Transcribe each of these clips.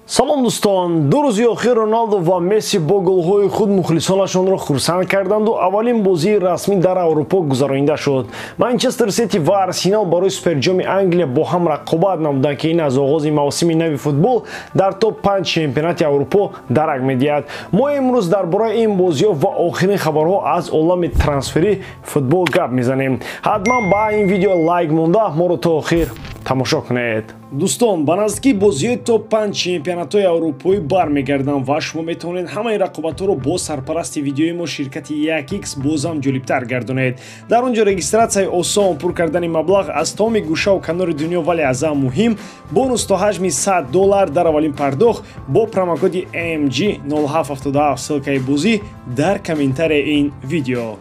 салом дӯстон, ду рӯзи охир Роналдо ва Месси бо голҳои худ мухлисонашонро хурсанд карданду аввалин бозии расмӣ дар Аврупо гузаронида шуд. Манчестер Сити ва Арсенал барои Суперҷоми Англия бо ҳам рақобат намуданд ки ин аз оғози мавсими нави футбол дар топ-5 чемпионати Аврупо дарак медиҳад. Мо имрӯз дар бораи ин бозиҳо ва охирин хабарҳо аз олами трансфери футбол гап мезанем. ҳатман ба ин видео лайк монда моро то охир тамошо кунед. дӯстон, ба наздикии бозиҳои топ-5 чемпионатҳои аврупоӣ бармегардам ва шумо метавонед ҳамаи рақобатҳоро бо сарпарасти видеои мо ширкати 1x бозам ҷолибтар гардонед. дар он ҷо регистратсияи осон, пур кардани маблағ аз тамоми гӯшаву канори дунё, вале аз ҳам муҳим бонус то ҳаҷми $100 дар аввалин пардохт бо промокоди AMG 0777 ссилкаи бозӣ дар комментарияи ин видео.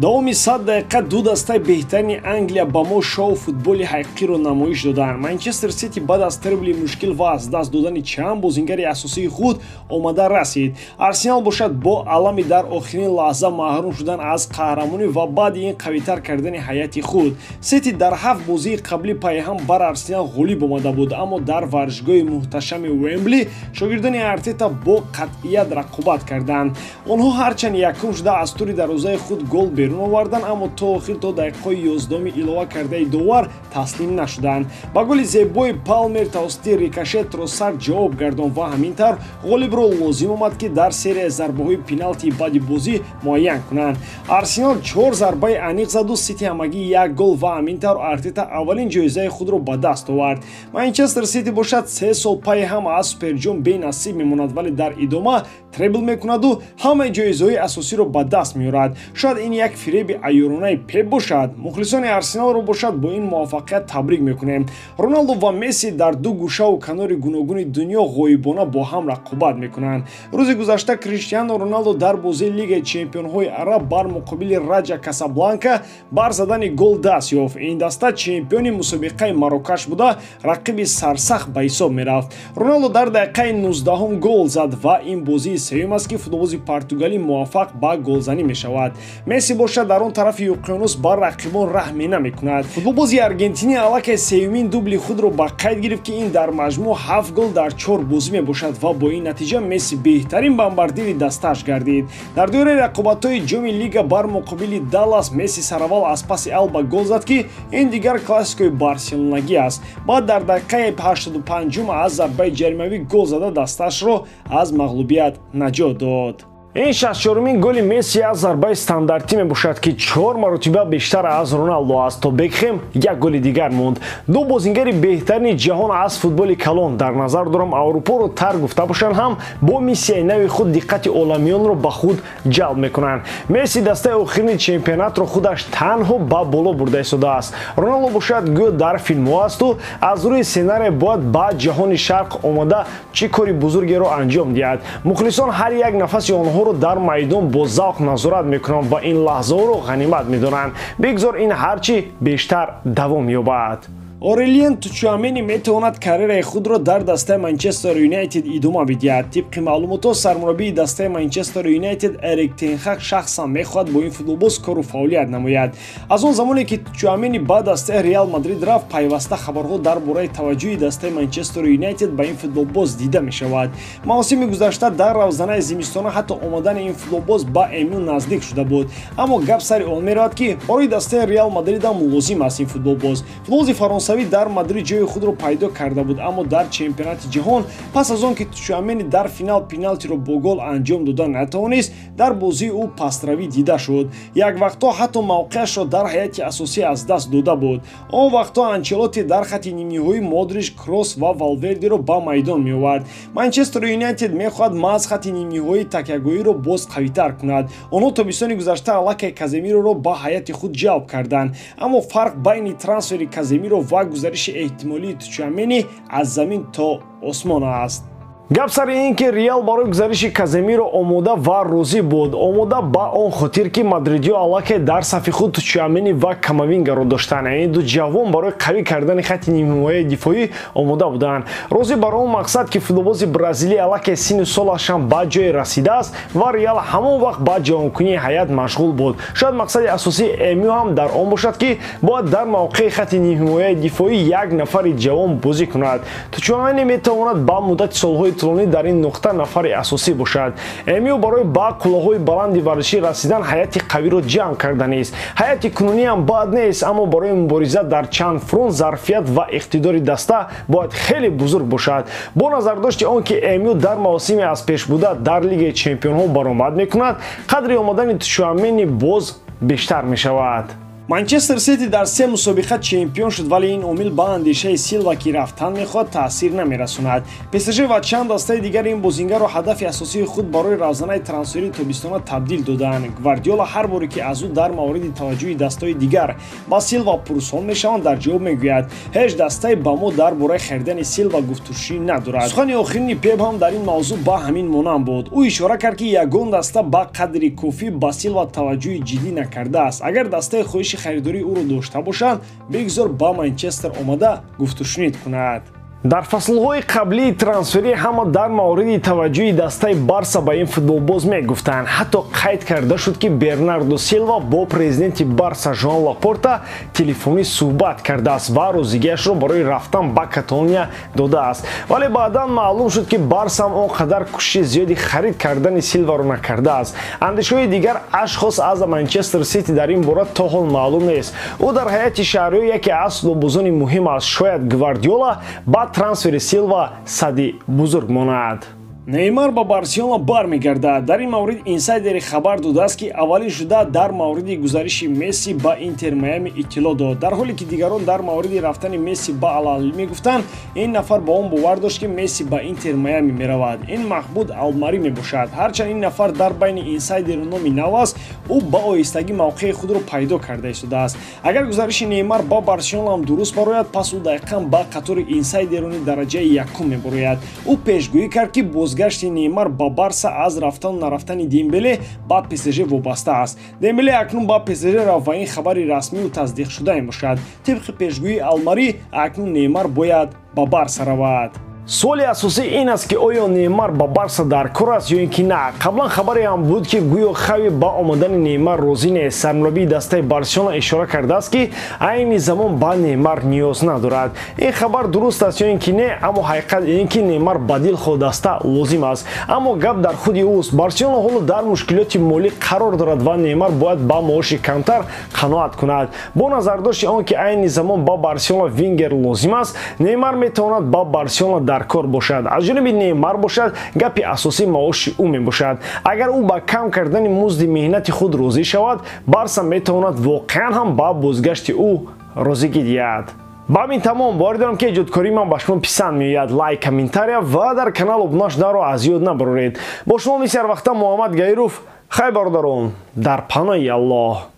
давоми 100 дақиқа ду дастаи беҳтарини Англия ба мо шоу футболи ҳақиқиро намоиш доданд. Манчестер Сити баъд аз требли мушкил ва аз даст додани чанд бозингари асосии худ омада расид. Арсенал бошад бо алами дар охирин лаҳза маҳрум шудан аз қаҳрамонӣ ва баъди ин қавитар кардани ҳайати худ. Сити дар 7 бозии қаблӣ пайҳам бар Арсенал ғолиб омада буд, аммо дар варзишгоҳи муҳташами Уэмбли шогирдони Артета бо қатъият рақобат карданд. онҳо ҳарчанд якум шуда аз тури дарвозаи худ гол берун овардан, аммо то охир то дақиқаи 11 илова кардаи довар таслим нашуданд. ба голи зебои Палмер тавассути Рикошет Тросард ҷавоб гардон ва ҳамин тавр ғолибро лозим омад ки дар серияи зарбаҳои пеналтии баъди бозӣ муайян кунанд. Арсенал 4 зарбаи аниқ заду, Сити ҳамагӣ 1 гол ва ҳамин тавр Артета аввалин ҷоизаи худро ба даст овард. Манчестер Сити бошад 3 сол пайҳам аз Суперҷом бенасиб мемонад, вале дар идома требл мекунаду ҳамаи ҷоизаҳои асосиро ба даст меорад. шояд ин як фиреби айёронаи Пеп бошад. мухлисони Арсеналро бошад бо ин муваффақият табрик мекунем. Роналдо ва Месси дар ду гӯшаву канори гуногуни дунё ғоибона бо ҳам рақобат мекунанд. рӯзи гузашта Криштиано Роналдо дар бозии Лигаи Чемпионҳои Араб бар муқобили Раҷа Касабланка бар задани гол даст ёфт. ин даста чемпиони мусобиқаи Марокаш буда рақиби сарсахт ба ҳисоб мерафт. Роналдо дар дақиқаи 19 гол зад ва ин бозии сеюм аст ки футболбози португалӣ муваффақ ба голзанӣ мешавад. Месси бошад дар он тарафи уқёнус бар рақибон раҳме намекунад. футболбози аргентинӣ аллакай сеюмин дубли худро ба қайд гирифт ки ин дар маҷмӯъ 7 гол дар 4 бозӣ мебошад ва бо ин натиҷа Месси беҳтарин бомбардири дастааш гардид. дар доираи рақобатҳои ҷоми лига бар муқобили Даллас Месси сараввал аз паси Алба гол зад ки ин дигар классикои барселонагӣ аст. баъд дар дақиқаи 85 аз зарбаи ҷаримавӣ гол зада дастаашро аз мағлубият наҷот дод. ин 64-мин голи Месси аз зарбаи стандартӣ мебошад ки 4 маротиба бештар аз Роналдо аст. то Бекхем як голи дигар монд. ду бозингари беҳтарини ҷаҳон аз футболи калон, дар назар дорам Аврупоро тар гуфта бошанд, ҳам бо миссияи нави худ диққати оламиёнро ба худ ҷалб мекунанд. Месси дастаи охирини чемпионатро худаш танҳо ба боло бурда истодааст. Роналдо бошад гӯё дар филмҳо асту аз рӯи сценария бояд ба ҷаҳони шарқ омада чӣ кори бузургеро анҷом диҳад. мухлисон ҳар як нафаси онҳо дар майдон бо завқ назорат мекунанд ва ин лаҳзаҳоро ғанимат медонанд. бигзор ин ҳарчи бештар давом ёбад. Орелиен Тучуамени метавонад карьераи худро дар дастаи Манчестер Юнайтед идома бидиҳад. тибқи маълумотҳо сармураббии дастаи Манчестер Юнайтед Эрик тен Хаг шахсан мехоҳад бо ин футболбоз кору фаъолият намояд. аз он замоне ки Тучуамени ба дастаи Реал Мадрид рафт, пайваста хабарҳо дар бораи таваҷҷӯҳи дастаи Манчестер Юнайтед ба ин футболбоз дида мешавад. мавсими гузашта дар равзанаи зимистона ҳатто омадани ин футболбоз ба МЮ наздик шуда буд, аммо гап сари он меравад ки барои дастаи Реал Мадридам лозим аст ин футболбоз. футболбози фаронсавӣ дар Мадрид ҷои худро пайдо карда буд, аммо дар чемпионати ҷаҳон пас аз он ки Тучуамени дар финал пеналтиро бо гол анҷом дода натавонист, дар бозии ӯ пастравӣ дида шуд. як вақтҳо ҳатто мавқеашро дар ҳайати асосӣ аз даст дода буд. он вақтҳо Анчелоти дар хати нимниҳоӣ Модрич, Кросс ва Валвердеро ба майдон меовард. Манчестер Юнайтед мехоҳад маҳз хати нимниҳои такягоиро боз қавитар кунад. онҳо тобистони гузашта аллакай Каземироро ба ҳайати худ ҷалб карданд, аммо фарқ байни трансфери Каземиро ва гузариши эҳтимолии Тучуамени аз замин то осмон аст. гап сари ин ки реал барои гузариши каземиро омода ва розӣ буд. Омода ба он хотир ки мадридиҳо аллакай дар сафи худ Тчуамени ва Камавингаро доштанд. Ин ду ҷавон барои қавӣ кардани хатти нимҳимояи дифоӣ омода буданд. Розӣ бар он мақсад ки футболбози бразилӣ аллакай синни солашам ба ҷое расидааст ва реал ҳамон вақт ба ҷавонкунии ҳаят машғул буд. Шояд мақсади асосии Эмио ҳам дар он бошад ки бояд дар мавқеи хатти нимҳимояи дифоӣ як нафари ҷавон бозӣ кунад. Тчуамени метавонад ба муддати солҳои тӯлонӣ дар ин нуқта нафари асосӣ бошад. Эмио барои ба қуллаҳои баланди варзишӣ расидан ҳаяти қавиро ҷамъ карда нест. Ҳаяти кунуниам бад нест, аммо барои мубориза дар чанд фронт зарфият ва иқтидори даста бояд хеле бузург бошад. Бо назардошти он ки Эмио дар мавсими аз пешбуда дар Лигаи Чемпионҳо баромад мекунад, қадри омадани Тчуамени боз бештар мешавад. Манчестер Сити дар се мусобиқа чемпион шуд, вале ин омил ба андешаи Силва ки рафтан мехоҳад таъсир намерасонад. ПСЖ ва чанд дастаи дигар ин бозингаро ҳадафи асосии худ барои равзанаи трансфери тобистона табдил доданд. Гвардиола ҳар боре ки аз ӯ дар мавриди таваҷҷӯҳи дастаи дигар ба Силва пурсон мешаванд, дар ҷавоб мегӯяд: ҳеҷ дастаи ба мо дар бораи харидани Силва гуфтушӣ надорад. Сухани охирини Пеп ҳам дар ин мавзӯъ ба ҳамин монанд буд. Ӯ ишора кард ки ягон даста ба қадри кофӣ ба Силва таваҷҷӯҳи ҷиддӣ накардааст. Агар дастаи хоҳиши харидории ӯро дошта бошанд, бигзор ба Манчестер омада гуфтушунид кунад. дар фаслҳои қаблии трансферӣ ҳама дар мавриди таваҷҷӯҳи дастаи Барса ба ин футболбоз мегуфтанд. ҳатто қайд карда шуд ки Бернардо Силва бо президенти Барса Жоан Лапорта телефонӣ суҳбат кардааст ва розигиашро барои рафтан ба Каталония додааст. Вале баъдан маълум шуд ки Барса ҳам он қадар кӯшиши зиёди харид кардани Силваро накардааст. Андешҳои дигар ашхос аз Манчестер Сити дар ин бора то ҳол маълум нест. ӯ дар ҳайати шаҳриё яке аз лобозони муҳим аст. Шояд Гвардиола ба трансфери Силва садди бузург монад. Неймар ба Барселона бармегардад. Дар ин маврид инсайдери хабар додааст ки аввалин шуда дар мавриди гузариши Месси ба Интер Майами иттилоъ дод. Дар ҳоле ки дигарон дар мавриди рафтани Месси ба Ал-Аҳлӣ мегуфтанд, ин нафар ба он бовар дошт ки Месси ба Интер Майами меравад. Ин Маҳбуд Алмари мебошад. Ҳарчанд ин нафар дар байни инсайдеру номи нав аст, ӯ ба оҳистагӣ мавқеи худро пайдо карда истодааст. Агар гузариши Неймар ба Барселона ҳам дуруст барояд, пас ӯ дақиқан ба қатори инсайдерони дараҷаи якум мебарояд. Ӯ пешгӯӣ кард ки бозгашти Неймар ба Барса аз рафтану нарафтани Дембеле ба ПСЖ вобаста аст. Дембеле акнун ба ПСЖ рафт ва ин хабари расмию тасдиқшуда мебошад. Тибқи пешгӯии Алмари, акнун Неймар бояд ба Барса равад. суоли асосӣ ин аст ки оё Неймар ба Барса дар кор аст ё ин ки на. Қаблан хабаре ҳам буд ки гӯё Хави ба омадани Неймар розӣ нест. Сармураббии дастаи Барселона ишора кардааст ки айни замон ба Неймар ниёз надорад. Ин хабар дуруст аст ё ин ки не, аммо ҳақиқат ин ки Неймар ба дилхоҳ даста лозим аст. Аммо гап дар худи ӯст. Барселона ҳоло дар мушкилоти молӣ қарор дорад ва Неймар бояд ба маоши камтар қаноат кунад. Бо назардошти он ки айни замон ба Барселона вингер лозим аст, Неймар метавонад ба Барселона дар кор бошад. аз ҷониби Неймар бошад, гапи асосӣ маоши ӯ мебошад. Агар ӯ ба кам кардани музди меҳнати худ розӣ шавад, Барса метавонад воқеан ҳам ба бозгашти ӯ розигӣ диҳад. ба ҳамин тамом воридам ки эҷодкории ман ба шумо писанд меояд. лайк, комментария ва дар канал обуна шуданро аз ёд набароред. бо шумо мисли ҳар вақта Муҳаммад Гайров. хай бародарон, дар паноҳи Аллоҳ.